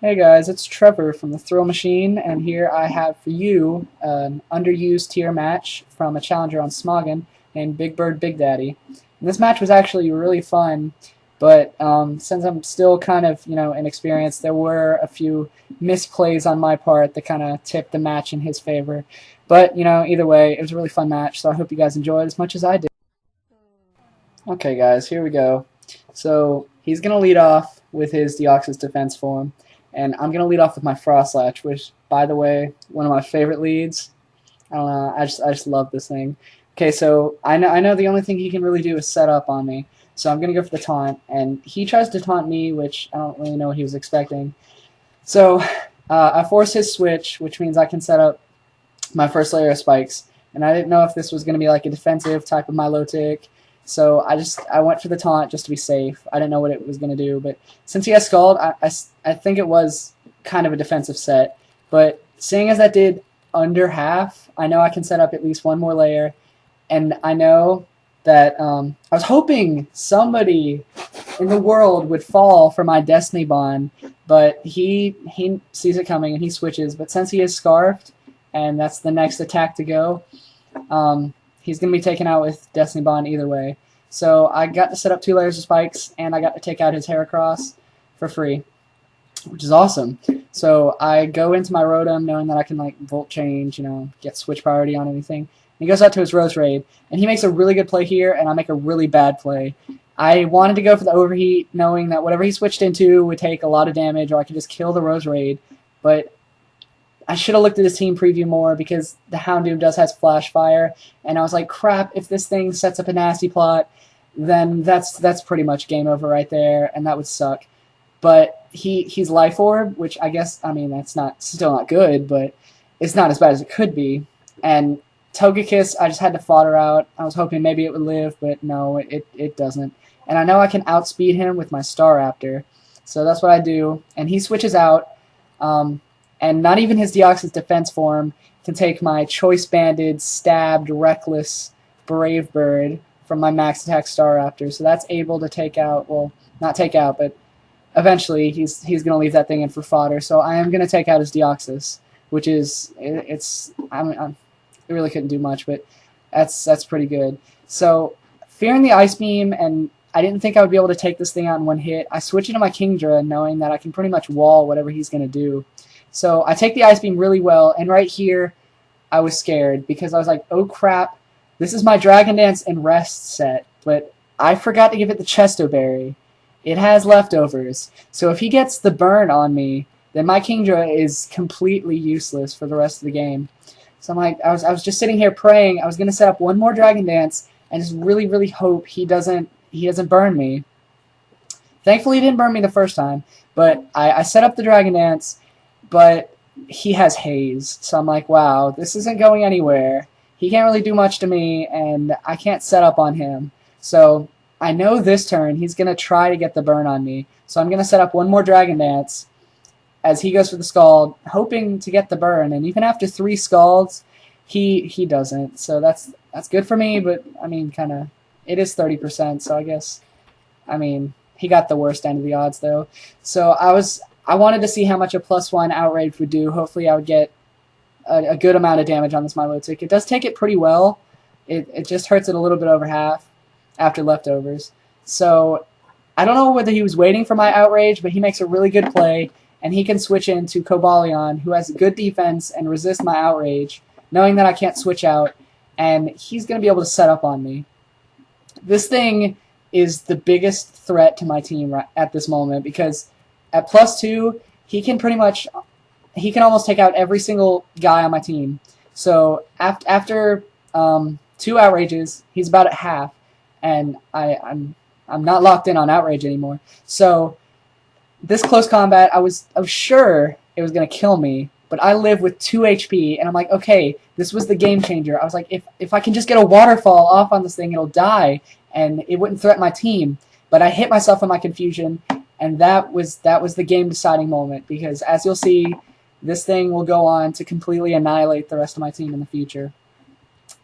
Hey guys, it's Trevor from TheThrillMachine, and here I have for you an underused tier match from a challenger on Smoggin named BigBirdBigDaddy. And this match was actually really fun, but since I'm still kind of, inexperienced, there were a few misplays on my part that kind of tipped the match in his favor. But, either way, it was a really fun match, so I hope you guys enjoyed as much as I did. Okay guys, here we go. So, he's going to lead off with his Deoxys defense form. And I'm going to lead off with my Frostlatch, which, by the way, one of my favorite leads. I don't know, I just love this thing. Okay, so I know the only thing he can really do is set up on me. So I'm going to go for the taunt, and he tries to taunt me, which I don't really know what he was expecting. So I force his switch, which means I can set up my first layer of spikes. And I didn't know if this was going to be like a defensive type of Milotic. So I went for the taunt just to be safe. I didn't know what it was going to do, but since he has Scald, I think it was kind of a defensive set. But seeing as that did under half, I know I can set up at least one more layer, and I know that I was hoping somebody in the world would fall for my Destiny Bond, but he sees it coming and he switches. But since he is Scarfed, and that's the next attack to go, he's going to be taken out with Destiny Bond either way. So I got to set up 2 layers of spikes, and I got to take out his Heracross for free, which is awesome. So I go into my Rotom knowing that I can like Volt Change, get switch priority on anything. And he goes out to his Rose Raid, and he makes a really good play here, and I make a really bad play. I wanted to go for the Overheat, knowing that whatever he switched into would take a lot of damage, or I could just kill the Rose Raid, but I should have looked at his team preview more because the Houndoom does have Flash Fire, and I was like, crap, if this thing sets up a nasty plot, then that's pretty much game over right there, and that would suck. But he's Life Orb, which I guess, that's still not good, but it's not as bad as it could be. And Togekiss, I just had to fodder out. I was hoping maybe it would live, but no, it doesn't. And I know I can outspeed him with my Staraptor, so that's what I do. And he switches out, and not even his Deoxys defense form can take my Choice Banded, Stabbed, Reckless, Brave Bird from my Max Attack Staraptor. So that's able to take out, well, not take out, but eventually he's going to leave that thing in for fodder. So I am going to take out his Deoxys, which is, it really couldn't do much, but that's pretty good. So fearing the Ice Beam, and I didn't think I would be able to take this thing out in one hit, I switch into my Kingdra knowing that I can pretty much wall whatever he's going to do. So I take the Ice Beam really well, and right here I was scared because I was like, oh crap, this is my Dragon Dance and Rest set, but I forgot to give it the Chesto Berry. It has leftovers, so if he gets the burn on me, then my Kingdra is completely useless for the rest of the game. So I'm like, I was just sitting here praying. I was going to set up one more Dragon Dance and just really, really hope he doesn't burn me. Thankfully he didn't burn me the first time, but I set up the Dragon Dance, but he has Haze, so I'm like, wow, this isn't going anywhere. He can't really do much to me, and I can't set up on him. So I know this turn he's going to try to get the burn on me, so I'm going to set up one more Dragon Dance as he goes for the Scald, hoping to get the burn, and even after 3 Scalds, he doesn't. So that's good for me, but, it is 30%, so I guess, he got the worst end of the odds, though. So I wanted to see how much a +1 Outrage would do. Hopefully I would get a good amount of damage on this Milotic. It does take it pretty well. It just hurts it a little bit over half after leftovers. So I don't know whether he was waiting for my Outrage, but he makes a really good play, and he can switch into Cobalion, who has good defense and resist my Outrage, knowing that I can't switch out, and he's going to be able to set up on me. This thing is the biggest threat to my team at this moment because at +2, he can almost take out every single guy on my team. So after 2 Outrages, he's about at half, and I'm not locked in on Outrage anymore. So this close combat, I was sure it was going to kill me, but I live with 2 HP, and I'm like, okay, this was the game changer. I was like, if I can just get a Waterfall off on this thing, it'll die, and it wouldn't threaten my team. But I hit myself in my confusion, and that was the game-deciding moment, because as you'll see, this thing will go on to completely annihilate the rest of my team in the future.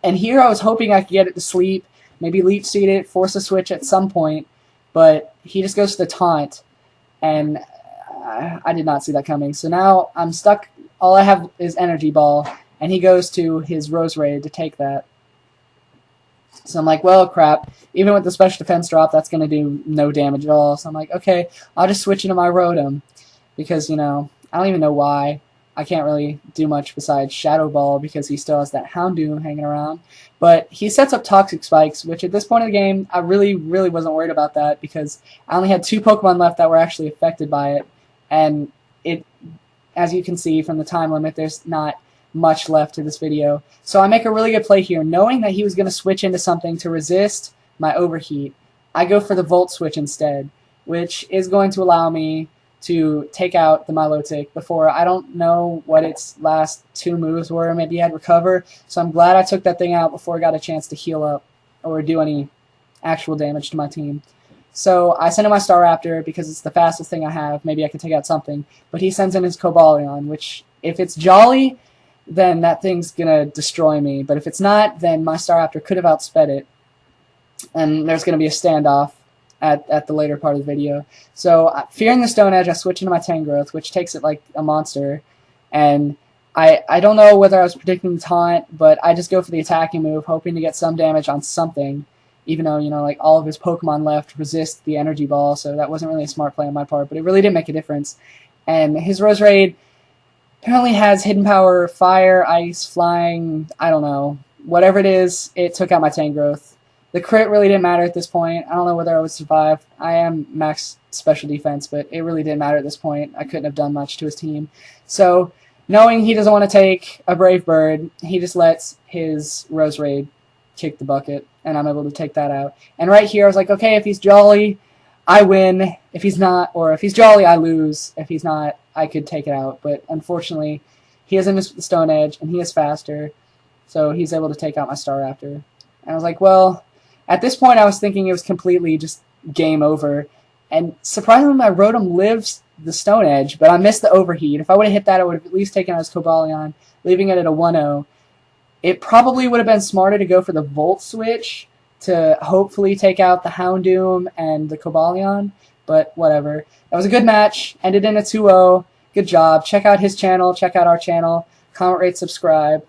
And here I was hoping I could get it to sleep, maybe Leech Seed it, force a switch at some point, but he just goes to the taunt, and I did not see that coming. So now I'm stuck. All I have is Energy Ball, and he goes to his Rose Raid to take that. So I'm like, well, crap. Even with the special defense drop, that's going to do no damage at all. So I'm like, okay, I'll just switch into my Rotom. Because, you know, I don't even know why. I can't really do much besides Shadow Ball because he still has that Houndoom hanging around. But he sets up Toxic Spikes, which at this point in the game, I really wasn't worried about that because I only had 2 Pokemon left that were actually affected by it. And it, as you can see from the time limit, there's not much left to this video. So I make a really good play here, knowing that he was going to switch into something to resist my Overheat. I go for the Volt Switch instead, which is going to allow me to take out the Milotic before. I don't know what its last 2 moves were. Maybe he had Recover. So I'm glad I took that thing out before I got a chance to heal up or do any actual damage to my team. So I send in my Staraptor because it's the fastest thing I have. Maybe I can take out something. But he sends in his Cobalion, which if it's Jolly, then that thing's going to destroy me. But if it's not, then my Staraptor could have outsped it. And there's going to be a standoff at the later part of the video. So, fearing the Stone Edge, I switch into my Tangrowth, which takes it like a monster. And I don't know whether I was predicting the taunt, but I just go for the attacking move, hoping to get some damage on something, even though, you know, like all of his Pokemon left resist the Energy Ball, so that wasn't really a smart play on my part, but it really didn't make a difference. And his Rose Raid apparently has hidden power, fire, ice, flying, I don't know. Whatever it is, it took out my Tangrowth. The crit really didn't matter at this point. I don't know whether I would survive. I am max special defense, but it really didn't matter at this point. I couldn't have done much to his team. So, knowing he doesn't want to take a Brave Bird, he just lets his Rose Raid kick the bucket, and I'm able to take that out. And right here, I was like, okay, if he's Jolly, I win. If he's not, or if he's Jolly, I lose. If he's not, I could take it out. But unfortunately, he has a Stone Edge, and he is faster, so he's able to take out my Staraptor. And I was like, well, at this point, I was thinking it was completely just game over. And surprisingly, my Rotom lives the Stone Edge, but I missed the Overheat. If I would have hit that, I would have at least taken out his Cobalion, leaving it at a 1-0. It probably would have been smarter to go for the Volt Switch to hopefully take out the Houndoom and the Cobalion, but whatever. That was a good match. Ended in a 2-0. Good job. Check out his channel. Check out our channel. Comment, rate, subscribe.